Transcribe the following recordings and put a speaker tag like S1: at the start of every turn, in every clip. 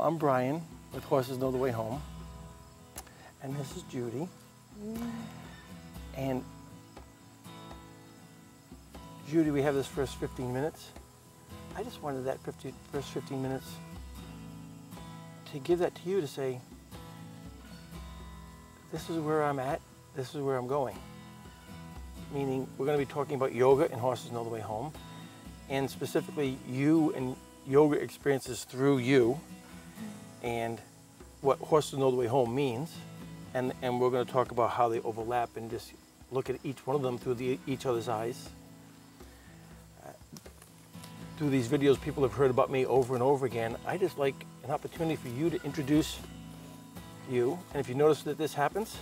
S1: I'm Brian with Horses Know the Way Home, and this is Judy. And Judy, we have this first 15 minutes. I just wanted that first 15 minutes to give that to you to say, this is where I'm at, this is where I'm going. Meaning, we're going to be talking about yoga and Horses Know the Way Home, and specifically you and yoga experiences through you, and what Horses Know the Way Home means, and we're going to talk about how they overlap and just look at each one of them through each other's eyes. Through these videos, people have heard about me over and over again. I just like an opportunity for you to introduce you, and if you notice that this happens,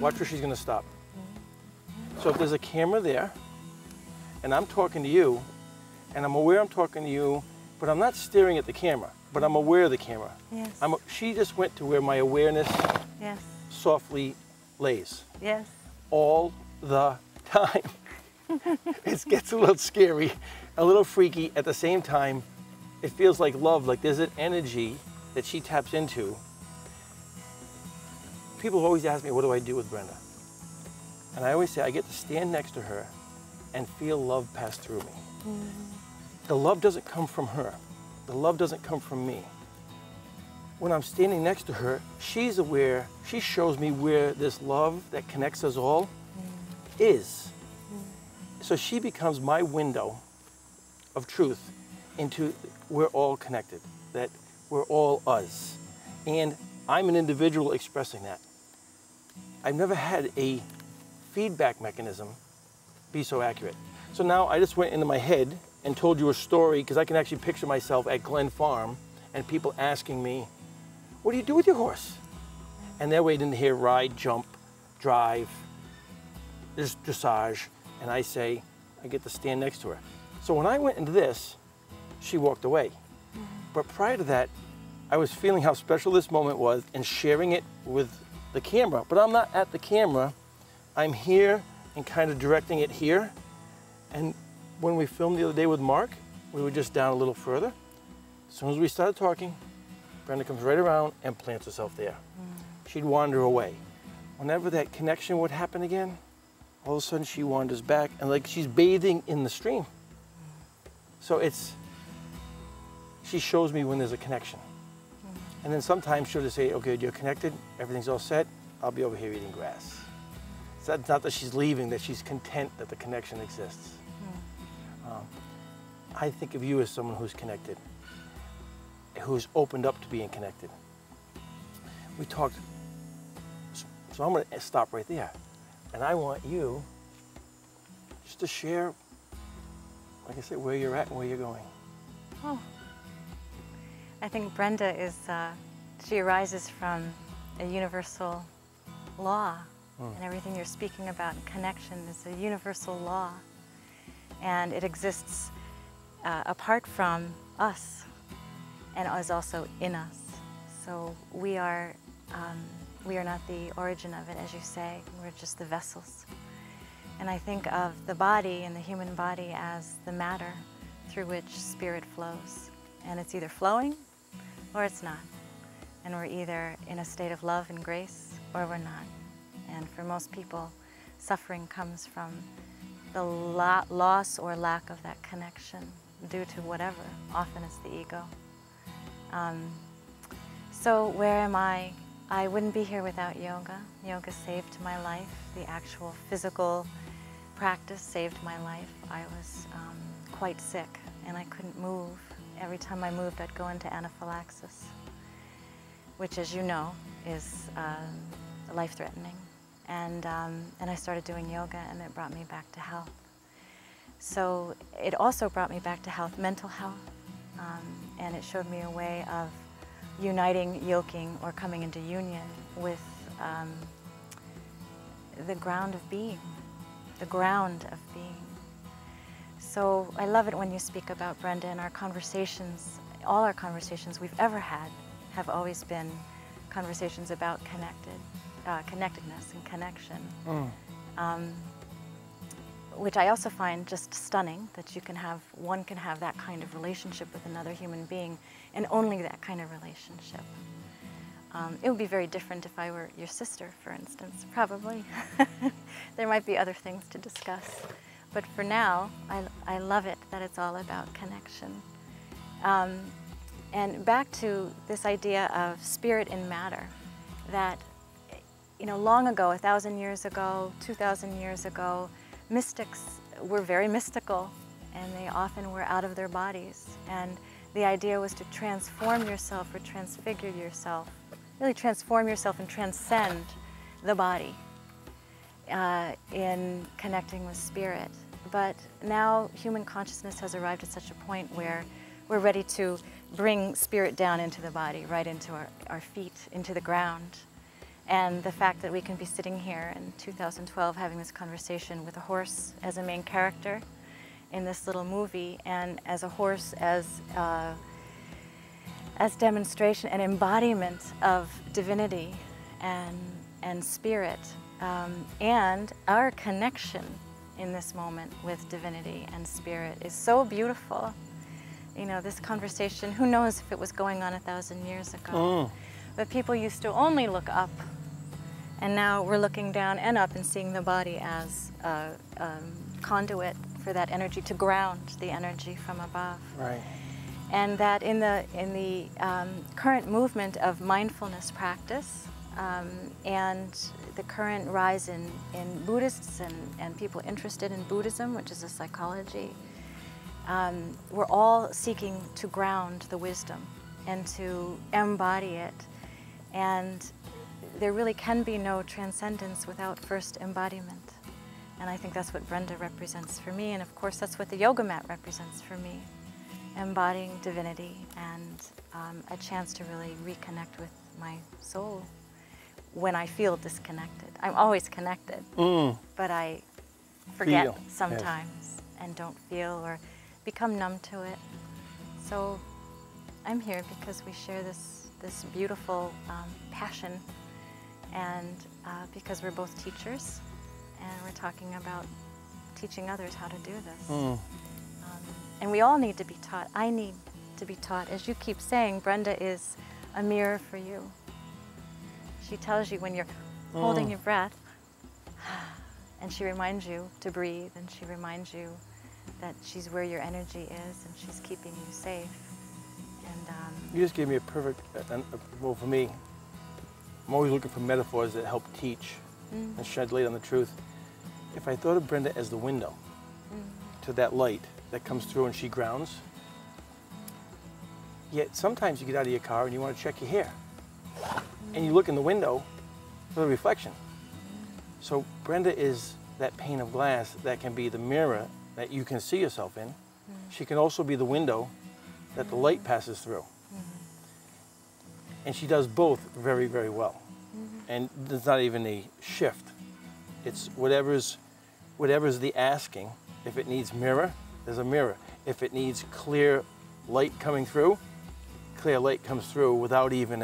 S1: watch where she's going to stop. So if there's a camera there, and I'm talking to you, and I'm aware I'm talking to you, but I'm not staring at the camera, but I'm aware of the camera. Yes. She just went to where my awareness softly lays. Yes. All the time. It gets a little scary, a little freaky. At the same time, it feels like love, like there's an energy that she taps into. People always ask me, what do I do with Brenda? And I always say, I get to stand next to her and feel love pass through me. The love doesn't come from her. The love doesn't come from me. When I'm standing next to her, she's aware, she shows me where this love that connects us all is. So she becomes my window of truth into we're all connected, that we're all us. And I'm an individual expressing that. I've never had a feedback mechanism be so accurate. So now I just went into my head and told you a story, because I can actually picture myself at Glen Farm and people asking me, what do you do with your horse? And they're waiting to hear ride, jump, drive, there's dressage, and I say, I get to stand next to her. So when I went into this, she walked away. But prior to that, I was feeling how special this moment was and sharing it with the camera. But I'm not at the camera, I'm here and kind of directing it here. And when we filmed the other day with Mark, we were just down a little further. As soon as we started talking, Brenda comes right around and plants herself there. She'd wander away. Whenever that connection would happen again, all of a sudden she wanders back and like she's bathing in the stream. So she shows me when there's a connection. And then sometimes she'll just say, okay, you're connected, everything's all set, I'll be over here eating grass. So it's not that she's leaving, that she's content that the connection exists. I think of you as someone who's connected, who's opened up to being connected. We talked, so I'm going to stop right there. And I want you just to share, like I said, where you're at and where you're going.
S2: Oh, I think Brenda is, she arises from a universal law. And everything you're speaking about in connection is a universal law. And it exists apart from us and is also in us. So we are not the origin of it, as you say. We're just the vessels. And I think of the body and the human body as the matter through which spirit flows. And it's either flowing or it's not. And we're either in a state of love and grace or we're not. And for most people, suffering comes from the loss or lack of that connection due to whatever. Often it's the ego. So where am I? I wouldn't be here without yoga. Yoga saved my life. The actual physical practice saved my life. I was quite sick and I couldn't move. Every time I moved, I'd go into anaphylaxis, which, as you know, is life-threatening. And I started doing yoga, and it brought me back to health. So it also brought me back to health, mental health, and it showed me a way of uniting, yoking, or coming into union with the ground of being, the ground of being. So I love it when you speak about Brenda, and our conversations, all our conversations we've ever had have always been conversations about connectedness and connection. which I also find just stunning, that one can have that kind of relationship with another human being, and only that kind of relationship. It would be very different if I were your sister, for instance, probably. There might be other things to discuss. But for now, I love it that it's all about connection. And back to this idea of spirit in matter, that, you know, long ago, 1,000 years ago, 2,000 years ago, mystics were very mystical, and they often were out of their bodies. And the idea was to transform yourself or transfigure yourself, really transform yourself and transcend the body in connecting with spirit. But now human consciousness has arrived at such a point where we're ready to bring spirit down into the body, right into our feet, into the ground. And the fact that we can be sitting here in 2012 having this conversation with a horse as a main character in this little movie, and as a horse as demonstration and embodiment of divinity and spirit, and our connection in this moment with divinity and spirit is so beautiful. You know, this conversation, who knows if it was going on 1,000 years ago. But people used to only look up, and now we're looking down and up and seeing the body as a conduit for that energy, to ground the energy from above.
S1: Right.
S2: And that in the current movement of mindfulness practice, and the current rise in Buddhists and people interested in Buddhism, which is a psychology, we're all seeking to ground the wisdom and to embody it. And there really can be no transcendence without first embodiment. And I think that's what Brenda represents for me. And of course, that's what the yoga mat represents for me. Embodying divinity and a chance to really reconnect with my soul when I feel disconnected. I'm always connected, but I forget sometimes and don't feel or become numb to it. So I'm here because we share this beautiful passion, and because we're both teachers, and we're talking about teaching others how to do this. And we all need to be taught. I need to be taught. As you keep saying, Brenda is a mirror for you. She tells you when you're holding your breath, and she reminds you to breathe, and she reminds you that she's where your energy is, and she's keeping you safe. And
S1: you just gave me a perfect, well, for me, I'm always looking for metaphors that help teach and shed light on the truth. If I thought of Brenda as the window to that light that comes through and she grounds, yet sometimes you get out of your car and you want to check your hair, and you look in the window for the reflection. So Brenda is that pane of glass that can be the mirror that you can see yourself in. She can also be the window that the light passes through. And she does both very, very well. And there's not even a shift. It's whatever's the asking. If it needs mirror, there's a mirror. If it needs clear light coming through, clear light comes through without even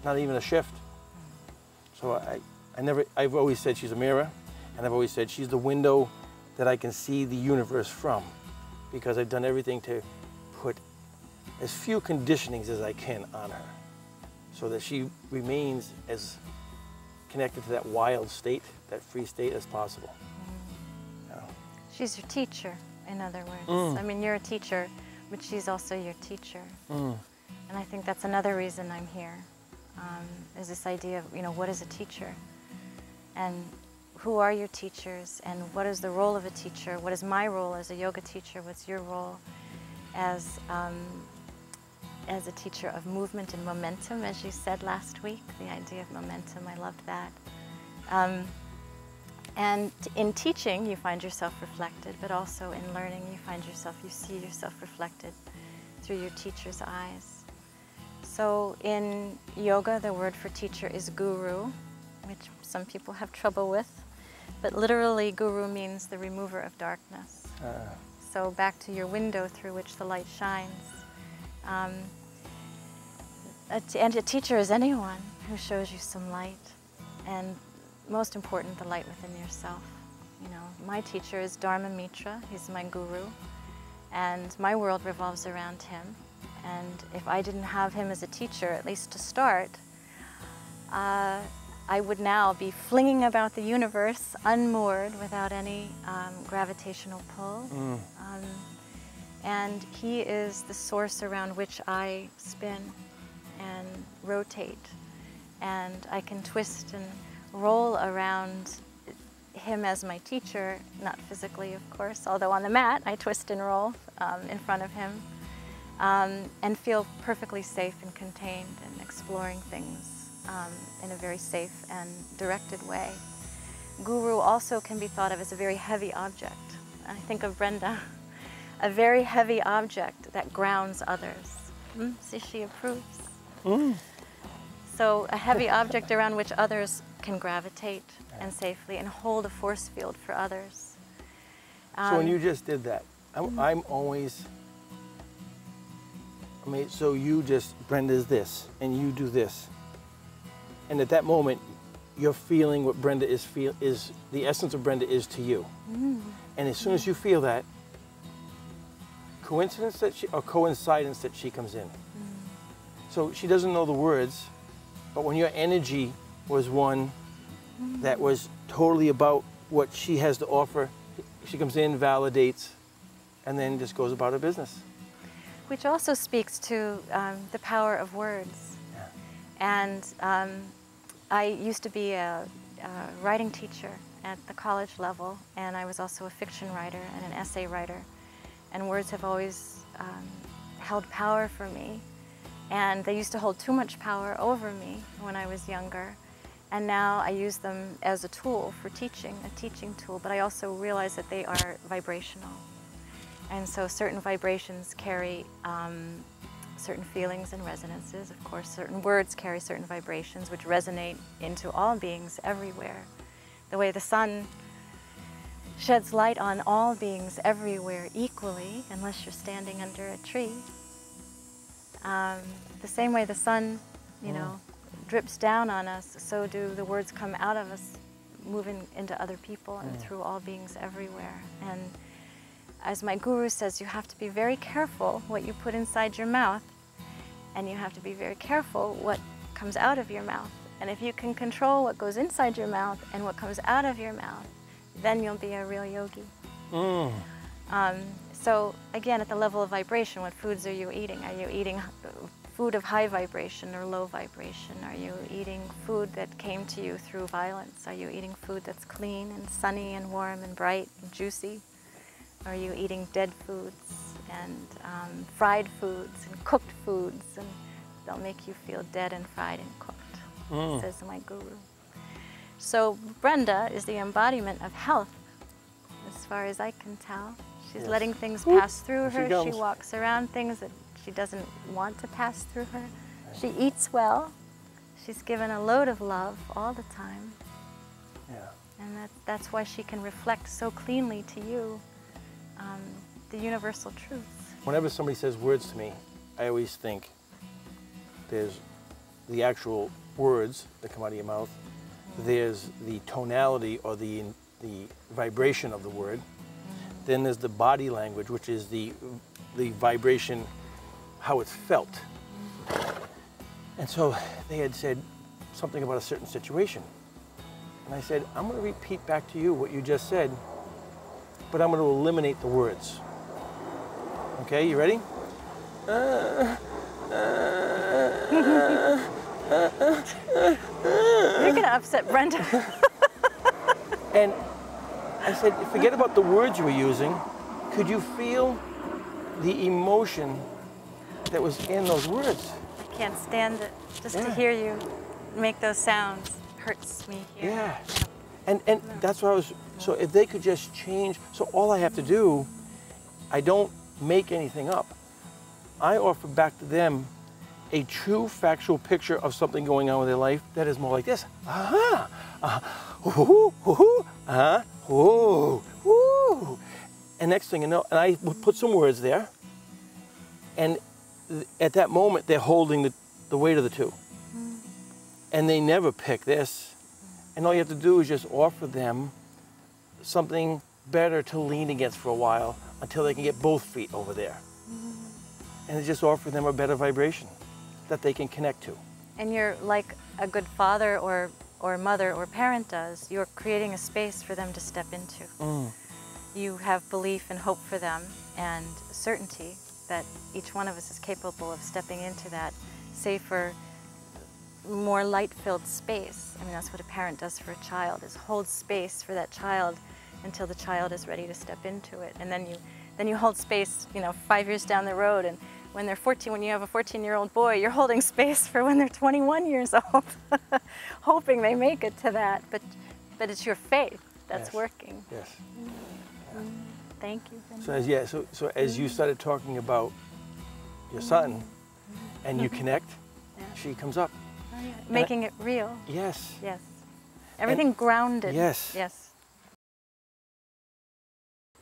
S1: not even a shift. So I've always said she's a mirror, and I've always said she's the window that I can see the universe from, because I've done everything to put as few conditionings as I can on her, so that she remains as connected to that wild state, that free state as possible. You know? She's
S2: your teacher, in other words. I mean, you're a teacher, but she's also your teacher. And I think that's another reason I'm here, is this idea of, you know, what is a teacher? And who are your teachers? And what is the role of a teacher? What is my role as a yoga teacher? What's your role as a teacher of movement and momentum, as you said last week, the idea of momentum, I loved that. And in teaching, you find yourself reflected, but also in learning, you see yourself reflected through your teacher's eyes. So in yoga, the word for teacher is guru, which some people have trouble with, but literally guru means the remover of darkness. So back to your window through which the light shines. And a teacher is anyone who shows you some light, and most important, the light within yourself. You know, my teacher is Dharma Mitra. He's my guru, and my world revolves around him. And if I didn't have him as a teacher, at least to start, I would now be flinging about the universe, unmoored, without any gravitational pull. And he is the source around which I spin and rotate. And I can twist and roll around him as my teacher, not physically, of course, although on the mat I twist and roll in front of him, and feel perfectly safe and contained and exploring things in a very safe and directed way. Guru also can be thought of as a very heavy object. I think of Brenda, a very heavy object that grounds others. See, she approves. So a heavy object around which others can gravitate and safely and hold a force field for others.
S1: So when you just did that, I'm always, so you just, Brenda's this, and you do this. And at that moment, you're feeling what Brenda is the essence of Brenda is to you. And as soon as you feel that, coincidence that or coincidence that she comes in. So she doesn't know the words, but when your energy was one that was totally about what she has to offer, she comes in, validates, and then just goes about her business.
S2: Which also speaks to the power of words. And I used to be a writing teacher at the college level, and I was also a fiction writer and an essay writer. And words have always held power for me. And they used to hold too much power over me when I was younger. And now I use them as a tool for teaching, a teaching tool, but I also realize that they are vibrational. And so certain vibrations carry certain feelings and resonances. Of course, certain words carry certain vibrations which resonate into all beings everywhere. The way the sun sheds light on all beings everywhere equally, unless you're standing under a tree. The same way the sun, you know, drips down on us, so do the words come out of us, moving into other people and through all beings everywhere. And as my guru says, you have to be very careful what you put inside your mouth, and you have to be very careful what comes out of your mouth. And if you can control what goes inside your mouth and what comes out of your mouth, then you'll be a real yogi. So again, at the level of vibration, what foods are you eating? Are you eating food of high vibration or low vibration? Are you eating food that came to you through violence? Are you eating food that's clean and sunny and warm and bright and juicy? Are you eating dead foods and fried foods and cooked foods? And they'll make you feel dead and fried and cooked, says my guru. So Brenda is the embodiment of health, as far as I can tell. She's letting things pass through her. She walks around things that she doesn't want to pass through her. She eats well. She's given a load of love all the time. And that's why she can reflect so cleanly to you the universal truths.
S1: Whenever somebody says words to me, I always think there's the actual words that come out of your mouth, there's the tonality or the vibration of the word, then there's the body language, which is the vibration, how it's felt. And so they had said something about a certain situation. And I said, I'm going to repeat back to you what you just said, but I'm going to eliminate the words. Okay, you ready?
S2: You're going to upset Brenda.
S1: And I said, forget about the words you were using. Could you feel the emotion that was in those words?
S2: I can't stand it. Just to hear you make those sounds hurts me here.
S1: And that's what I was, so if they could just change, so all I have to do, I don't make anything up. I offer back to them a true factual picture of something going on with their life that is more like this. And next thing you know, and I put some words there, and at that moment, they're holding the weight of the two. And they never pick this. And all you have to do is just offer them something better to lean against for a while until they can get both feet over there. And it just offers them a better vibration that they can connect to.
S2: And you're like a good father or mother or parent does. You're creating a space for them to step into. You have belief and hope for them and certainty that each one of us is capable of stepping into that safer, more light-filled space. I mean, that's what a parent does for a child, is hold space for that child until the child is ready to step into it. And then you hold space, you know, 5 years down the road, and when they're 14, when you have a 14-year-old boy, you're holding space for when they're 21 years old, hoping they make it to that. But it's your faith that's working.
S1: Yes.
S2: Thank you.
S1: So as you started talking about your son, and you connect, she comes up.
S2: Oh, yeah. Making it real.
S1: Yes.
S2: Yes. Everything grounded.
S1: Yes.
S2: Yes.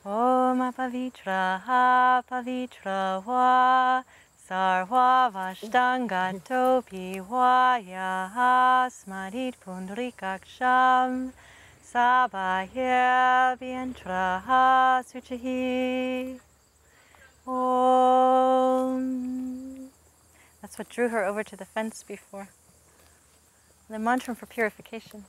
S2: Om Pavitra Pavitra Va Sarva Vashtangato Piwaya Smarit Pundrikaksham Sabaya Vientra Suchahi. Om. That's what drew her over to the fence before. The mantra for purification.